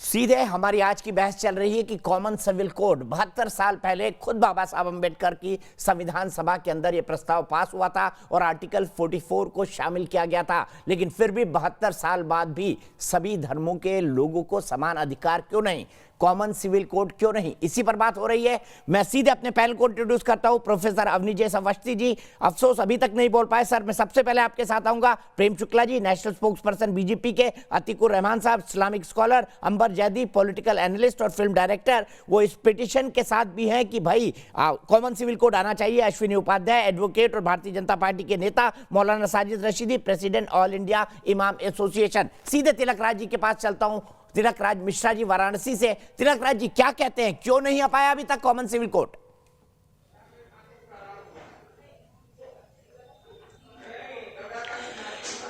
सीधे हमारी आज की बहस चल रही है कि कॉमन सिविल कोड 72 साल पहले खुद बाबा साहब अंबेडकर की संविधान सभा के अंदर यह प्रस्ताव पास हुआ था और आर्टिकल 44 को शामिल किया गया था, लेकिन फिर भी 72 साल बाद भी सभी धर्मों के लोगों को समान अधिकार क्यों नहीं, कॉमन सिविल कोड क्यों नहीं, इसी पर बात हो रही है। मैं सीधे अपने पैनल को इंट्रोड्यूस करता हूं, प्रोफेसर अवनीजेश अवस्थी जी, अफसोस अभी तक नहीं बोल पाए सर। मैं सबसे पहले आपके साथ आऊंगा Prem Shukla ji, national spokes person BJP के, अतीकुर रहमान साहब, इस्लामिक स्कॉलर, अंबर जैदी, पॉलिटिकल एनालिस्ट और फिल्म डायरेक्टर, वो इस पिटिशन के साथ भी हैं कि भाई कॉमन सिविल कोड आना चाहिए। अश्विनी उपाध्याय, एडवोकेट और भारतीय जनता पार्टी के नेता, मौलाना Sajid Rashidi, president all India इमाम एसोसिएशन। सीधे तिलक राज जी के पास चलता हूं, तिलक राज मिश्रा जी वाराणसी से। तिलक राज जी, क्या कहते हैं, क्यों नहीं आ पाया अभी तक कॉमन सिविल कोड?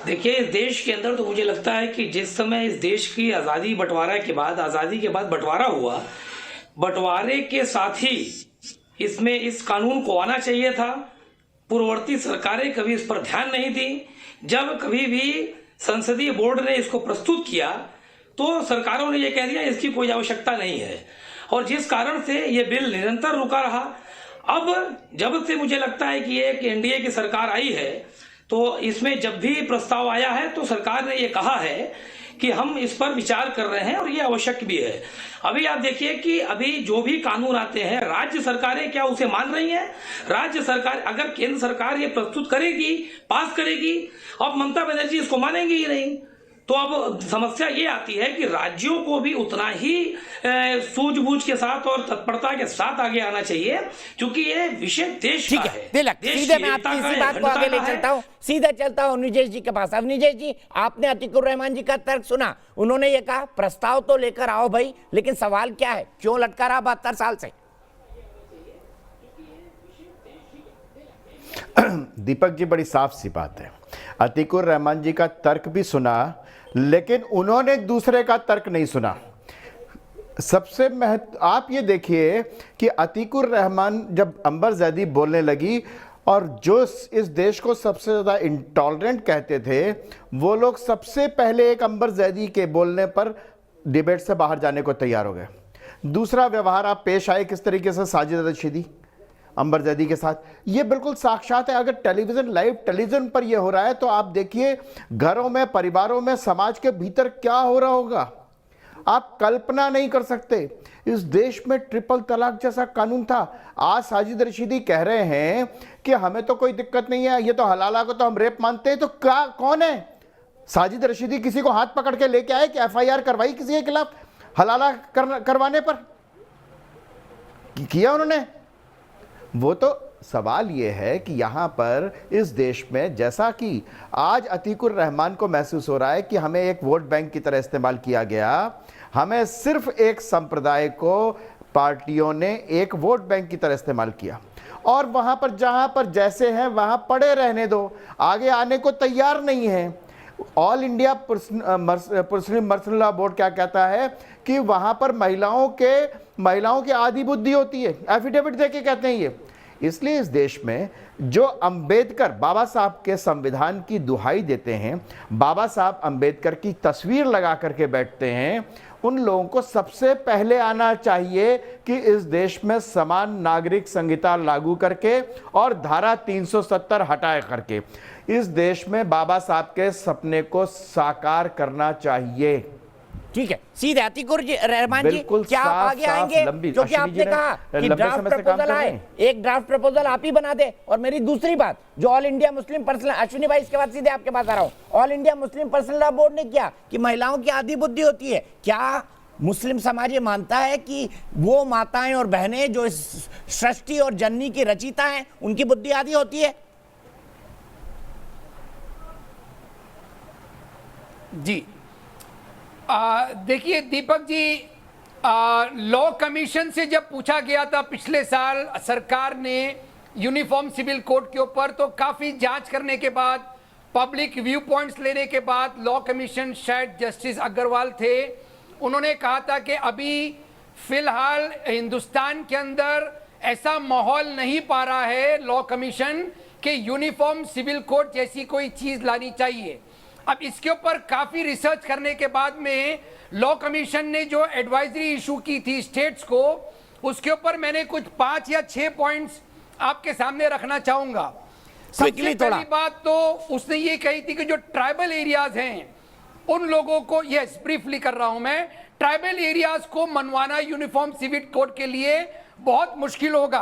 देखिए, इस देश के अंदर तो मुझे लगता है कि जिस समय इस देश की आज़ादी के बाद बंटवारा हुआ, बंटवारे के साथ ही इसमें इस कानून को आना चाहिए था। पूर्ववर्ती सरकारें कभी इस पर ध्यान नहीं दी। जब कभी भी संसदीय बोर्ड ने इसको प्रस्तुत किया तो सरकारों ने यह कह दिया इसकी कोई आवश्यकता नहीं है, और जिस कारण से ये बिल निरंतर रुका रहा। अब जब से मुझे लगता है कि ये एनडीए की सरकार आई है, तो इसमें जब भी प्रस्ताव आया है तो सरकार ने ये कहा है कि हम इस पर विचार कर रहे हैं और ये आवश्यक भी है। अभी आप देखिए कि अभी जो भी कानून आते हैं, राज्य सरकारें क्या उसे मान रही हैं? राज्य सरकार, अगर केंद्र सरकार ये प्रस्तुत करेगी, पास करेगी, अब ममता बनर्जी इसको मानेंगी ही नहीं। तो अब समस्या ये आती है कि राज्यों को भी उतना ही सूझबूझ के साथ और तत्परता के साथ आगे आना चाहिए, क्योंकि ये विषय देश का है। सीधे मैं आपकी इसी बात को आगे ले चलता हूं, सीधे चलता हूं अवनीजेश जी के पास। अवनीजेश जी, आपने अतीकुर रहमान जी का तर्क सुना। उन्होंने ये कहा प्रस्ताव तो लेकर आओ भाई, लेकिन सवाल क्या है, क्यों लटका रहा 72 साल से? दीपक जी, बड़ी साफ सी बात है। अतीकुर रहमान जी का तर्क भी सुना, लेकिन उन्होंने दूसरे का तर्क नहीं सुना। सबसे आप ये देखिए कि अतीकुर रहमान जब अंबर जैदी बोलने लगी और जो इस देश को सबसे ज़्यादा इंटॉलरेंट कहते थे, वो लोग सबसे पहले एक अंबर जैदी के बोलने पर डिबेट से बाहर जाने को तैयार हो गए। दूसरा व्यवहार आप पेश आए किस तरीके से साजिद रशीदी अंबर जैदी के साथ, ये बिल्कुल साक्षात है। अगर टेलीविज़न, लाइव टेलीविज़न पर ये हो रहा है तो आप देखिए घरों में, परिवारों में, समाज के भीतर क्या हो रहा होगा, आप कल्पना नहीं कर सकते। इस देश में ट्रिपल तलाक जैसा कानून था। आज साजिद रशीदी कह रहे हैं कि हमें तो कोई दिक्कत नहीं है, ये तो हलाला को तो हम रेप मानते हैं। तो क्या, कौन है साजिद रशीदी? किसी को हाथ पकड़ के लेके आए कि एफआईआर करवाई किसी के खिलाफ हलाला करवाने पर? किया उन्होंने? वो तो सवाल ये है कि यहाँ पर इस देश में, जैसा कि आज अतीकुर रहमान को महसूस हो रहा है कि हमें एक वोट बैंक की तरह इस्तेमाल किया गया, हमें सिर्फ एक संप्रदाय को पार्टियों ने एक वोट बैंक की तरह इस्तेमाल किया, और वहाँ पर जहाँ पर जैसे हैं वहाँ पड़े रहने दो, आगे आने को तैयार नहीं है। ऑल इंडिया मुस्लिम मर्सला बोर्ड क्या कहता है कि वहाँ पर महिलाओं की आधी बुद्धि होती है, एफिडेविट देके कहते हैं ये। इसलिए इस देश में जो अंबेडकर बाबा साहब के संविधान की दुहाई देते हैं, बाबा साहब अंबेडकर की तस्वीर लगा करके बैठते हैं, उन लोगों को सबसे पहले आना चाहिए कि इस देश में समान नागरिक संहिता लागू करके और धारा 370 हटाए करके इस देश में बाबा साहब के सपने को साकार करना चाहिए। ठीक है, सीधे अतीकुर रहमान जी, क्या आप आगे आएंगे? जो कि आपने कहा कि ड्राफ्ट प्रपोजल आए, एक ड्राफ्ट प्रपोजल आप ही बना दे। और मेरी दूसरी बात, जो all India Muslim personal, Ashwini भाई इसके बाद सीधे आपके पास आ रहा हूं, all India Muslim personal law board ने किया कि महिलाओं की आधी बुद्धि होती है। क्या मुस्लिम समाज ये मानता है कि वो माताएं और बहनें जो इस सृष्टि और जननी की रचयिता हैं, उनकी बुद्धि आधी होती है? जी, देखिए दीपक जी, लॉ कमीशन से जब पूछा गया था पिछले साल सरकार ने यूनिफॉर्म सिविल कोड के ऊपर, तो काफ़ी जांच करने के बाद, पब्लिक व्यू पॉइंट्स लेने के बाद, लॉ कमीशन शायद जस्टिस अग्रवाल थे, उन्होंने कहा था कि अभी फिलहाल हिंदुस्तान के अंदर ऐसा माहौल नहीं पा रहा है लॉ कमीशन कि यूनिफॉर्म सिविल कोड जैसी कोई चीज़ लानी चाहिए। अब इसके ऊपर काफी रिसर्च करने के बाद में लॉ कमीशन ने जो एडवाइजरी इशू की थी स्टेट्स को, उसके ऊपर मैंने कुछ 5 या 6 पॉइंट्स आपके सामने रखना चाहूंगा। सबसे पहली बात तो उसने ये कही थी कि जो ट्राइबल एरियाज हैं उन लोगों को, यस ब्रीफली कर रहा हूं मैं, ट्राइबल एरियाज को मनवाना यूनिफॉर्म सिविल कोड के लिए बहुत मुश्किल होगा।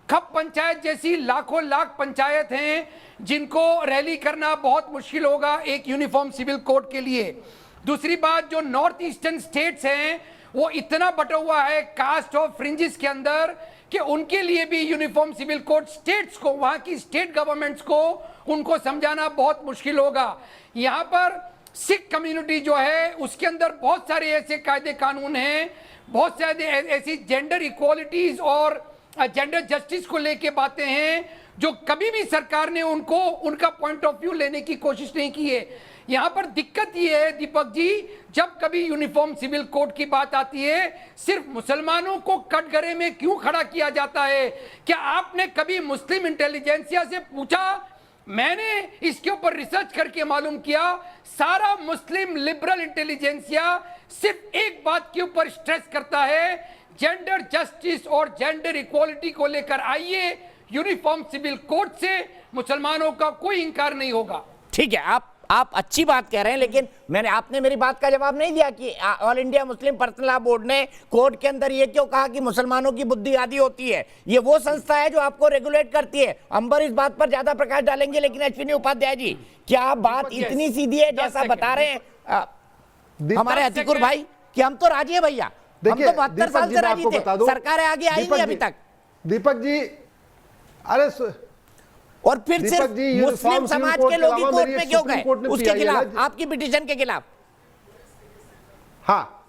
खप पंचायत जैसी लाखों लाख पंचायत हैं जिनको रैली करना बहुत मुश्किल होगा एक यूनिफॉर्म सिविल कोड के लिए। दूसरी बात, जो नॉर्थ ईस्टर्न स्टेट्स हैं वो इतना बटा हुआ है कास्ट ऑफ फ्रिंजेस के अंदर कि उनके लिए भी यूनिफॉर्म सिविल कोड स्टेट्स को, वहां की स्टेट गवर्नमेंट्स को उनको समझाना बहुत मुश्किल होगा। यहां पर सिख कम्युनिटी जो है उसके अंदर बहुत सारे ऐसे कायदे कानून हैं, बहुत सारे ऐसी जेंडर इक्वालिटीज और जेंडर जस्टिस को लेके बातें हैं जो कभी भी सरकार ने उनको उनका पॉइंट ऑफ व्यू लेने की कोशिश नहीं की है। यहां पर दिक्कत यह है दीपक जी, जब कभी यूनिफॉर्म सिविल कोड की बात आती है सिर्फ मुसलमानों को कटघरे में क्यों खड़ा किया जाता है? क्या आपने कभी मुस्लिम इंटेलिजेंसिया से पूछा? मैंने इसके ऊपर रिसर्च करके मालूम किया, सारा मुस्लिम लिबरल इंटेलिजेंसिया सिर्फ एक बात के ऊपर स्ट्रेस करता है, जेंडर जस्टिस और जेंडर इक्वालिटी को लेकर आइए, यूनिफॉर्म सिविल कोड से मुसलमानों का कोई इंकार नहीं होगा। ठीक है, आप अच्छी बात कह रहे हैं, लेकिन आपने मेरी बात का जवाब नहीं दिया कि all India Muslim personal law board ने कोर्ट के अंदर ये क्यों कहा कि मुसलमानों की बुद्धि आदि होती है। ये वो संस्था है जो आपको रेगुलेट करती है। अंबर इस बात पर ज्यादा प्रकाश डालेंगे, लेकिन अश्विनी उपाध्याय जी, क्या बात इतनी सीधी है जैसा बता रहे हैं हमारे अतिकुर भाई कि हम तो राजी है भैया, हम तो 72 साल से राजी थे, सरकारें आगे आई नहीं अभी तक। दीपक जी, अरे और फिर सिर्फ मुस्लिम समाज के लोग ही कोर्ट में क्यों गए उसके खिलाफ, आपकी पिटीशन के खिलाफ? हाँ,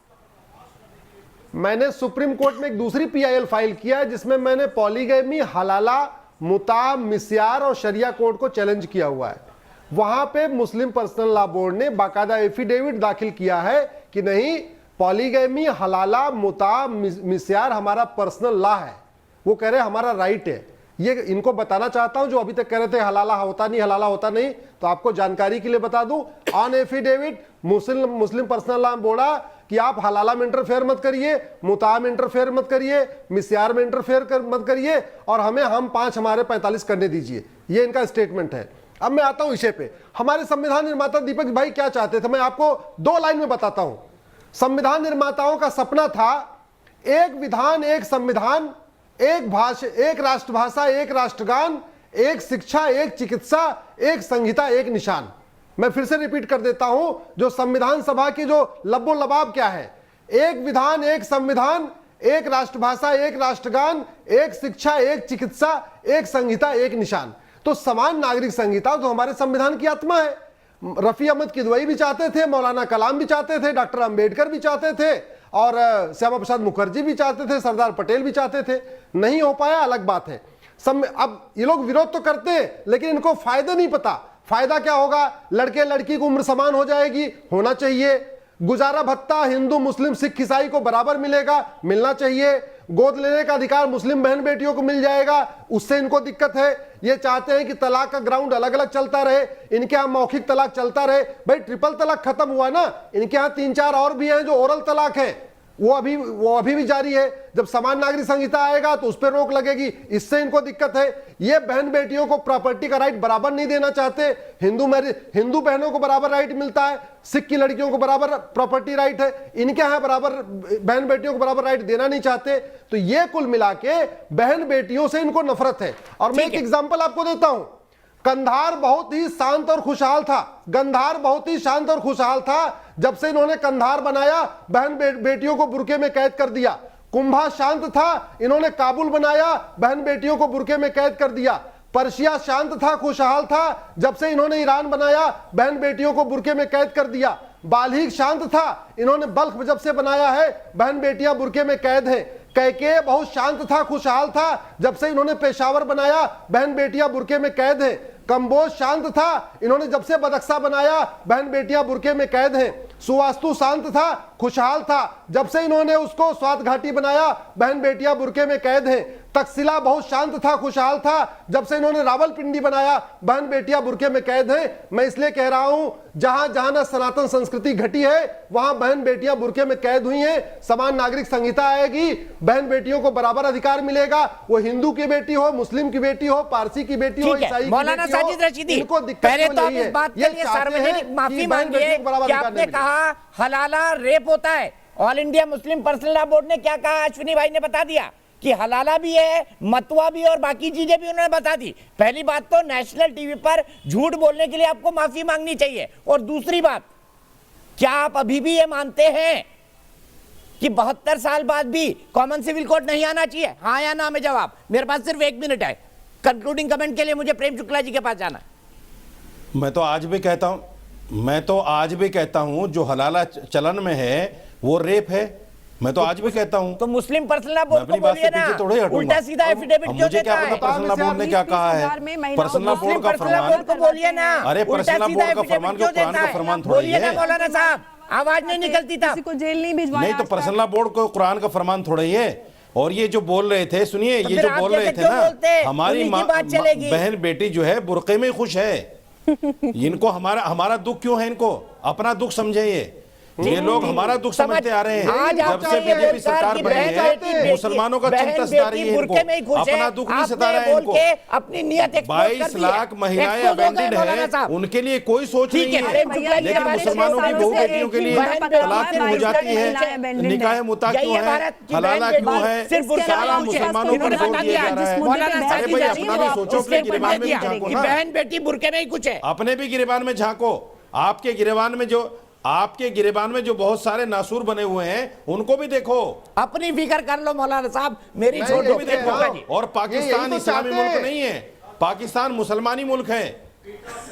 मैंने सुप्रीम कोर्ट में एक दूसरी पीआईएल फाइल किया है जिसमें मैंने पॉलीगैमी, हलाला, मुता, मिस्यार और शरिया कोड को चैलेंज किया हुआ है। वहां पे मुस्लिम पर्सनल लॉ बोर्ड ने बाकायदा एफिडेविट दाखिल किया है कि नहीं, पॉलीगैमी, हलाला, मुता, मिस्यार हमारा पर्सनल लॉ है। वो कह रहे हमारा राइट है। ये इनको बताना चाहता हूं जो अभी तक कह रहे थे हलाला होता नहीं, हलाला होता नहीं, तो आपको जानकारी के लिए बता दूं, on affidavit Muslim personal law बोला कि आप हलाला में इंटरफेयर मत करिए, मुता में इंटरफेयर मत करिए, मिस्यार में इंटरफेयर मत करिए, और हम 5 हमारे 45 करने दीजिए। ये इनका स्टेटमेंट है। अब मैं आता हूं विषय पे। हमारे संविधान निर्माता दीपक भाई क्या चाहते थे, मैं आपको 2 लाइन में बताता हूं। संविधान निर्माताओं का सपना था एक विधान, एक संविधान, एक भाषा, एक राष्ट्रभाषा, एक राष्ट्रगान, एक शिक्षा, एक चिकित्सा, एक संहिता, एक निशान। मैं फिर से रिपीट कर देता हूं, जो संविधान सभा की जो लब्बो लबाब क्या है, एक विधान, एक संविधान, एक राष्ट्रभाषा, एक राष्ट्रगान, एक शिक्षा, एक चिकित्सा, एक संहिता, एक निशान। तो समान नागरिक संहिता तो हमारे संविधान की आत्मा है। रफी अहमद किदवई भी चाहते थे, मौलाना कलाम भी चाहते थे, डॉक्टर अंबेडकर भी चाहते थे, और श्यामा प्रसाद मुखर्जी भी चाहते थे, सरदार पटेल भी चाहते थे। नहीं हो पाया, अलग बात है। अब ये लोग विरोध तो करते हैं, लेकिन इनको फायदा नहीं पता। फायदा क्या होगा? लड़के लड़की की उम्र समान हो जाएगी, होना चाहिए। गुजारा भत्ता हिंदू, मुस्लिम, सिख, ईसाई को बराबर मिलेगा, मिलना चाहिए। गोद लेने का अधिकार मुस्लिम बहन बेटियों को मिल जाएगा, उससे इनको दिक्कत है। ये चाहते हैं कि तलाक का ग्राउंड अलग अलग चलता रहे, इनके यहां मौखिक तलाक चलता रहे। भाई ट्रिपल तलाक खत्म हुआ ना, इनके यहां 3-4 और भी हैं जो ओरल तलाक है, वो अभी भी जारी है। जब समान नागरिक संहिता आएगा तो उस पर रोक लगेगी, इससे इनको दिक्कत है। ये बहन बेटियों को प्रॉपर्टी का राइट बराबर नहीं देना चाहते। हिंदू बहनों को बराबर राइट मिलता है, सिख की लड़कियों को बराबर प्रॉपर्टी राइट है, इनके यहां बराबर बहन बेटियों को बराबर राइट देना नहीं चाहते। तो ये कुल मिला के बहन बेटियों से इनको नफरत है। और मैं एक एग्जाम्पल आपको देता हूं। कंधार बहुत ही शांत और खुशहाल था, गंधार बहुत ही शांत और खुशहाल था। जब से इन्होंने कंधार बनाया, बहन बेटियों को बुरके में कैद कर दिया। कुंभा शांत था, इन्होंने काबुल बनाया, बहन बेटियों को बुरके में कैद कर दिया। पर्शिया शांत था, खुशहाल था, जब से इन्होंने ईरान बनाया, बहन बेटियों को बुरके में कैद कर दिया। बाल्हिक शांत था, इन्होंने बल्ख जब से बनाया है, बहन बेटियां बुरके में कैद हैं। कैके बहुत शांत था, खुशहाल था, जब से इन्होंने पेशावर बनाया, बहन बेटियां बुरके में कैद हैं। कंबोज शांत था, इन्होंने जब से बदख्शा बनाया, बहन बेटियां बुरके में कैद हैं। सुवास्तु शांत था, खुशहाल था। जब से इन्होंने उसको स्वात घाटी बनाया, बहन बेटियां बुरके में कैद हैं। तक्षशिला बहुत शांत था, खुशहाल था। जब से इन्होंने रावलपिंडी बनाया, बहन बेटियां बुरके में कैद हैं। मैं इसलिए कह रहा हूं, जहां जहां ना सनातन संस्कृति घटी है, वहां बहन बेटियां बुरके में कैद हुई हैं। समान नागरिक संहिता आएगी, बहन बेटियों को बराबर अधिकार मिलेगा। वो हिंदू की बेटी हो, मुस्लिम की बेटी हो, पारसी की बेटी हो, ठीक है ईसाई की मौलाना बेटी हो, साजिद रशीदी, इनको दिक्कत पहले तो तो आप यही इस है। बात ये के लिए चाहते सार्वजनिक हैं माफी कि बहन मांगिए बेटियों को बराबर कि अधिकार आपने नहीं कहा हलाला रेप होता है। All India Muslim personal law board ने क्या कहा, अश्विनी भाई ने बता दिया कि हलाला भी है, मतवा भी और बाकी चीजें भी उन्होंने बता दी। पहली बात तो नेशनल टीवी पर झूठ बोलने के लिए आपको माफी मांगनी चाहिए। और दूसरी बात, क्या आप अभी भी ये मानते हैं कि 72 साल बाद भी कॉमन सिविल कोड नहीं आना चाहिए? हाँ या ना में जवाब। मेरे पास सिर्फ 1 मिनट है, कंक्लूडिंग कमेंट के लिए मुझे प्रेम शुक्ला जी के पास जाना है। मैं तो आज भी कहता हूं जो हलाला चलन में है वो रेप है। मैं तो आज भी कहता हूं। तो मुस्लिम पर्सनल लॉ बोर्ड को बोलिए ना, उल्टा सीधा एफिडेविट क्यों मुझे देता क्या है? पता पर्सनल लॉ बोर्ड ने क्या कहा है? पर्सनल लॉ बोर्ड का फरमान, को बोलिए ना, अरे पर्सनल लॉ बोर्ड का फरमान को कुरान का फरमान थोड़ी बोलिए ना है। मौलाना साहब, आवाज नहीं निकलती था। किसी को जेल नहीं भिजवाया। नहीं तो पर्सनल लॉ बोर्ड को कुरान का फरमान थोड़ी है। और ये जो बोल रहे थे, सुनिए, ये फिर जो आप बोल रहे जैसे थे क्यों ना, बोलते? हमारी उन्हीं की बात चलेगी। बहन बेटी जो है बुरके में खुश है। इनको हमारा दुख क्यों है? इनको अपना दुख समझे। ये लोग हमारा दुख समझते आ रहे हैं। जब से बीजेपी सरकार बनी है, मुसलमानों का चिंता सता रही है इनको, अपना दुख नहीं सता रहा है इनको। अपनी नियत 22 लाख महिलाएं अबेंडेड है, उनके लिए कोई सोच नहीं है। लेकिन मुसलमानों की बहू बेटियों के लिए तलाक क्यों हो जाती है, निकाह मुता क्यों है, हलाला क्यों है, सारा मुसलमानों पर जोर दिया जा रहा है। अरे भाई अपना भी सोचो, अपने गिरबान में भी झांको ना। बहन बेटी बुरके में ही कुछ है, अपने भी गिरबान में झांको। आपके गिरबान में जो बहुत सारे नासूर बने हुए हैं उनको भी देखो। अपनी फिक्र कर लो मौलाना साहब, मेरी छोड़ उनको दो। भी देखो। और पाकिस्तान तो इस्लामी चाहते मुल्क हैं। नहीं है, पाकिस्तान मुसलमानी मुल्क है।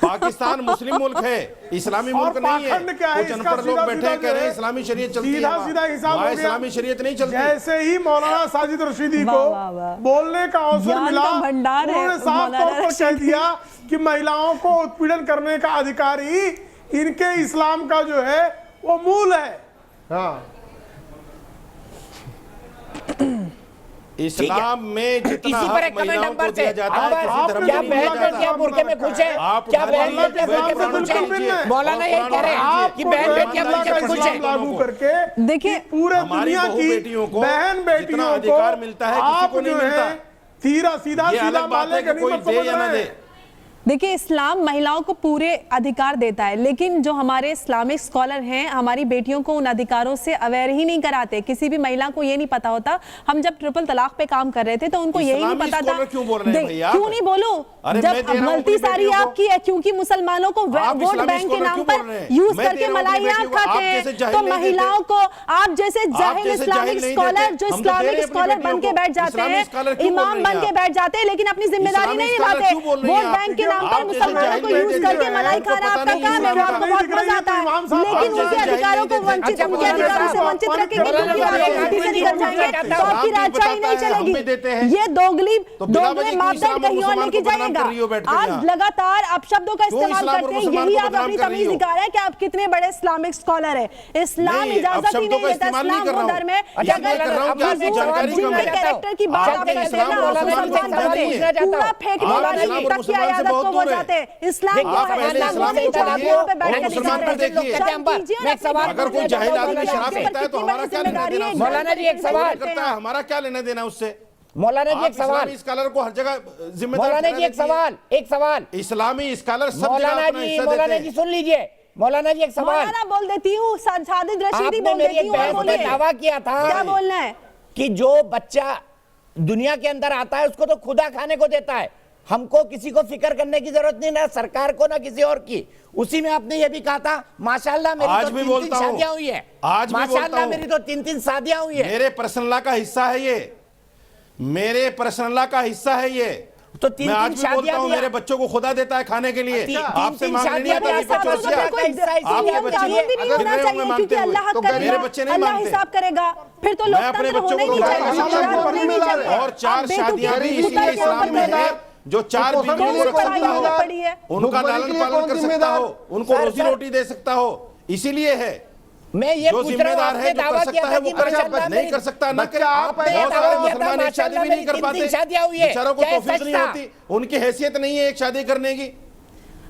पाकिस्तान मुस्लिम मुल्क है, इस्लामी मुल्क नहीं है। पाखंड क्या है? कुछ इसका अनपढ़ लोग सीधा बैठे सीधा कह रहे हैं जो है, इस्लामी शरीयत चलती है। सीधा सीधा हिसाब हो वहाँ गया। इस्लामी शरीयत नहीं चलती। जैसे ही मौलाना साजिद रशीदी को वाह, वाह, वाह। बोलने का अवसर ज्ञान मिला, का भंडार है उन्होंने साफ मौलाना तौर पर कह रशीदी। दिया कि महिलाओं को उत्पीड़न करने का अधिकार ही इनके इस्लाम का जो है वो मूल है। हाँ, इस्लाम में जितना इसी पर हक एक कमेंट महिलाओं नंबर को दिया से जाता है, किसी धर्म क्या को नहीं दिया बहन बेटियां जाता। बुरके में खुश है? आप क्या बहन उठाइए, बेटियां बुरके में खुश है? मौलाना यही कह रहे हैं कि बहन बेटियां बुरके में खुश है। लागू करके देखिए, पूरे हमारी दुनिया बहू की बेटियों को बहन जितना बेटियों को अधिकार मिलता है, किसी आप को नहीं जो है मिलता। सीधा सीधा ये अलग बात है मालेगा कि नहीं, कोई मत दे समझ या ना रहे दे। हैं। देखिए, इस्लाम महिलाओं को पूरे अधिकार देता है, लेकिन जो हमारे इस्लामिक स्कॉलर हैं हमारी बेटियों को उन अधिकारों से अवेयर ही नहीं कराते। किसी भी महिला को ये नहीं पता होता। हम जब ट्रिपल तलाक पे काम कर रहे थे तो उनको यही नहीं इस्लामी पता था। स्कॉलर क्यों बोल रहे हैं भैया? क्यों नहीं बोलूं? अरे जब मैं दे रहा हूं गलती अपनी सारी बेटियों को। आपकी है, क्योंकि मुसलमानों को आप वोट इस्लामी बैंक के स्कॉलर नाम क्यों पर बोल रहे हैं? यूज मैं दे करके रहा हूं अपनी मलाइयां बेटियों को। आप खाते जैसे हैं। जाहिल तो नहीं देते। महिलाओं को आप जैसे जाहिल जैसे इस्लामिक जाहिल नहीं स्कॉलर देते। जो हम तो दे रहे इस्लामिक हैं अपनी स्कॉलर बेटियों बन के को। बैठ जाते इस्लामी हैं, स्कॉलर क्यों बोल इमाम रही बन हैं के आप? बैठ जाते हैं, लेकिन अपनी जिम्मेदारी इस्लामी नहीं स्कॉलर निभाते। क्यों बोल रही हैं वोट आप? बैंक के नाम आप पर जैसे मुसलमानों जाहिल को नहीं यूज देते करके हैं, मलाई उनको खाना पता आपका नहीं काम है, वो इस्लाम आपको का। बहुत मजा आता है। इमाम साहब, लेकिन आप उनके जैसे अधिकारों को जाहिल नहीं वंचित, देते। उनके अधिकारों से वंचित रखेंगे, क्योंकि आप एमपी से निकल जाएंगे तो आपकी राजशाही नहीं हम भी देते हैं। चलेगी। ये दोगली तो बिना वजह दोगले क्यों मापदंड इस्लाम और कहीं और मुसलमान लेके को बदनाम जाएगा। कर रही हो बैठ के आज यहाँ? लगातार आप शब्दों का क्यों इस्तेमाल इस्लाम और करते हैं, मुसलमान यही को आप बदनाम अपनी कर रही तमीज हो? दिखा रहे हैं कि आप कितने बड़े इस्लामिक स्कॉलर हैं। इस्लाम नहीं, अब इजाजत ही शब्दों नहीं का देता। इस्तेमाल नहीं इस्लाम कर वो रहा हूं। धर्म है अच्छा, मैं कर रहा हूं कि आपकी जानकारी कम है। कैरेक्टर की बात आप आपने करते हैं इस्लाम ना, और मुसलमान को मुसलमान समझा नहीं है। पूरा फेंकने आप वाली इस्लाम और तक की मुसलमान से आयादत बहुत को वो दूर हैं। जाते हैं। इस्लाम देखिए, को आप है, पहले इस्लाम इस्लाम को को जो आप पढ़िए यहाँ पे बैठ और के मुसलमान दिखा को रहे हैं। देखिए। मैं एक सवाल अगर कोई जाहिल आदमी शराब पीता है तो हमारा क्या लेना देना उससे? मौलाना जी एक सवाल करता है, हमारा क्या लेना देना उससे? मौलाना जी आप एक सवाल इस्लामी स्कॉलर को हर जगह जिम्मेदार मौलाना जी एक ठहरा सवाल एक सवाल देती है। इस्लामी स्कॉलर सब जगह मौलाना अपना जी हिस्सा मौलाना देते जी हैं। सुन लीजिए। मौलाना जी एक सवाल, मौलाना बोल देती हूँ, साजिद रशीदी आपने बोल मेरी देती एक हूँ, बहस बोलिए में दावा किया था क्या बोलना है। कि जो बच्चा दुनिया के अंदर आता है उसको तो खुदा खाने को देता है, हमको किसी को फिक्र करने की जरूरत नहीं, ना सरकार को ना किसी और की। उसी में आपने ये भी कहा था माशाल्लाह मेरी आज तो भी 3-3 बोलता हूं। शादियां हुई है, आज भी बोलता माशाल्लाह हूं। मेरी तो 3-3 शादियां हुई है। मेरे पर्सनला का हिस्सा है ये, मेरे पर्सनला का हिस्सा है ये। तो मैं 3-3 आज भी बोलता शादियां हूँ, दिया। मेरे बच्चों को खुदा देता है खाने के लिए। आपसे मांग लेनी है तो मेरे ये बच्चों साथ से तो कोई आपके बच्चे कानून भी नहीं होना अगर चाहिए, मैं क्योंकि मांगते अल्लाह हुए, तो करेगा, मेरे बच्चे नहीं अल्लाह मांगते। हिसाब करेगा। फिर तो मैं अपने लोकतंत्र बच्चों होने को नहीं चाहिए, खुदा शराब होनी नहीं चाहिए। और 4 आप शादियां भी बेतुकी इसीलिए के इस्लाम में ऊपर है जो 4 तो बीवियों को रख सकता हो, पड़ी है। उनका भुखमरी के लालन लिए पालन कौन कर सकता जिम्मेदार? हो, उनको रोजी रोटी दे सकता हो, इसीलिए है। मैं ये जो पूछ रहा हूँ, जिम्मेदार है, आपने जो दावा कर किया सकता था है वो कि करे, माशाअल्लाह नहीं मेरी- कर सकता ना करे। आपने बहुत दावा सारे किया था, मुसलमान एक शादी भी नहीं कर माशाअल्लाह पाते, मेरी 3 शादियां हुई है। बेचारों को क्या तौफीक सच नहीं था? होती, उनकी हैसियत नहीं है एक शादी करने की।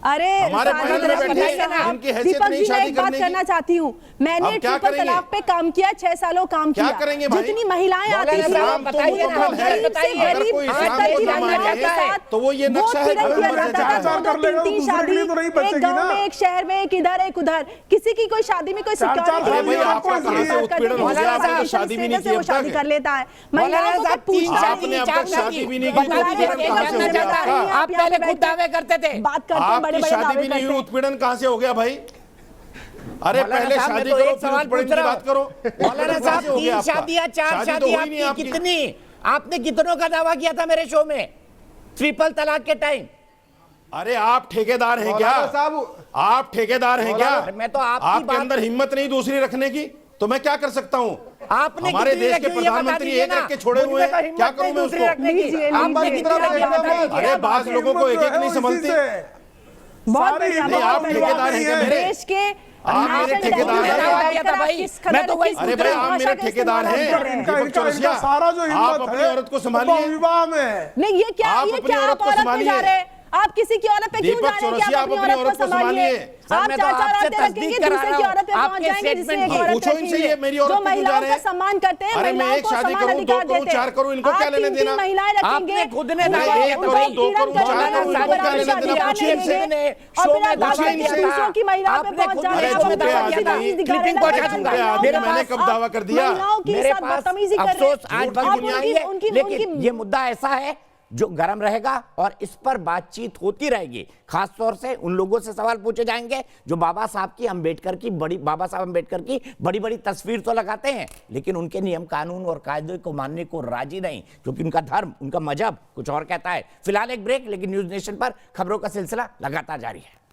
अरे हमारे साजिद पैनल में रशीद बैठे साहब, हैं, जिनकी हैसियत दीपक नहीं जी, मैं शादी एक बात करने की। करना चाहती हूँ। मैंने अब क्या ट्रिपल करेंगे? तलाक पे काम किया, 6 सालों काम क्या किया। करेंगे भाई? जितनी महिलाएं आती थी, इस्लाम तो उनको मुकम्मल है। गरीब से बताइए, अगर गरीब कोई स्तर इस्लाम की को ना महिलाओं माने, के साथ तो वो ये नक्शा है, वो जो किया मर्द जाता था, चार दो-दो, कर लेगा, तीन-तीन दूसरे के लिए तो नहीं शादी, बचेगी एक गांव ना। में, एक शहर में, एक इधर एक उधर। किसी की कोई शादी में कोई चार सिक्योरिटी शादी भाई, और आपका कौन सी कहाँ से है? उत्पीड़न हो गया? आपने तो शादी भी नहीं की वो अब शादी तक। कर लेता है। मौलाना महिलाओं को साहब, तो 3 पूछना शादी आपने अब तक शादी भी नहीं की, बताइए, उत्पीड़न कहाँ से हो जानना गया चाहता आपका? हूं। आप पहले खुद दावे करते थे। बात करते हैं, आपकी बड़े-बड़े शादी दावे भी नहीं करते हुई, हैं। उत्पीड़न कहाँ से हो गया भाई? अरे मौलाना पहले साहब, मैं शादी तो करो, एक फिर सवाल उत्पीड़न पूछ की रहा बात करो। हूं। मौलाना कहाँ साहब, से हो 3 गया आपका? शादियां, 4 शादी तो शादी हुई नहीं आपकी आपकी। कितनी? आपने कितनों का दावा किया था मेरे शो में ट्रिपल तलाक के टाइम? अरे आप ठेकेदार हैं क्या? मौलाना साहब, आप ठेकेदार हैं क्या? अरे मैं तो आपकी आपके बात- अंदर हिम्मत नहीं दूसरी रखने की, तो मैं क्या कर सकता हूँ? आपने हमारे कितनी देश रखी के हुई है, बता प्रधानमंत्री दीजिए एक ना। रख के छोड़े मुझ हुए में तो हैं, हिम्मत क्या करूं नहीं मैं दूसरी उसको? रखने की। लीजिए, आपने लीजिए। कितनी रखी है, बता दीजिए। अरे बाज लोगों को एक एक नहीं संभलती। बहुत सारी बढ़िया, नहीं, बहुत आप बढ़िया। ठेकेदार हैं क्या मेरे? देश के आप मेरे नाशन ठेकेदार में हैं? दावा किया था भाई। किस मैं तो वही किस अरे भाई, आप भाषा मेरे का ठेकेदार इस्तेमाल हैं। कर रहे हैं। इनका दीपक इनका चौरसिया, इनका सारा जो आप हिम्मत अपनी है औरत को वो संभालिए। विवाह में। नहीं, ये क्या, आप ये अपनी क्या औरत आप को औरत पे संभालिए। जा रहे हैं? आप किसी की औरत पे क्यों दीपक जा रहे हैं कि चौरसिया, आप अपनी औरत को संभालिए? सर, आप मैं तो 4-4 आपसे औरतें रखेंगे, तस्दीक करा दूसरे रहा की हूं। औरत पे पहुंच आपके जाएंगे, जिससे एक स्टेटमेंट औरत पूछो इनसे, रखेंगे। ये मेरी औरत जो पे क्यों जा महिलाओं रहे का हैं? सम्मान करते हैं, अरे मैं महिलाओं एक को शादी समान करूं, 2 अधिकार करूं, देते 4 करूं, इनको हैं। क्या आप लेने 3-3 देना? महिलाएं रखेंगे, आपने खुद ने उनको- दावा किया था उनको भाई। उत्पीड़न 2 करूं, करने 4 का करूं, इनको बराबर क्या लेना का देना? अधिकार पूछिए नहीं इनसे। देंगे। शो और में फिर आप दावा दूसरी किया था। दूसरों की महिलाओं पे आपने पहुंच खुद जा रहे हैं, ने आप शो में उनकी दावा तमीज़ किया था। दिखाने क्लिपिंग को लगे। हटा दूंगा। महिलाओं मेरे के मैंने पास कब दावा कर दिया? महिलाओं के मेरे साथ पास बदतमीजी कर रहे हैं। अफसोस आज आप भर दुनिया उनकी- है, उनकी- लेकिन उनकी- ये मुद्दा ऐसा है जो गर्म रहेगा और इस पर बातचीत होती रहेगी। खास तौर से उन लोगों से सवाल पूछे जाएंगे जो बाबा साहब की अम्बेडकर की बड़ी बड़ी तस्वीर तो लगाते हैं, लेकिन उनके नियम कानून और कायदे को मानने को राजी नहीं, क्योंकि उनका धर्म, उनका मजहब कुछ और कहता है। फिलहाल एक ब्रेक, लेकिन न्यूज नेशन पर खबरों का सिलसिला लगातार जारी है।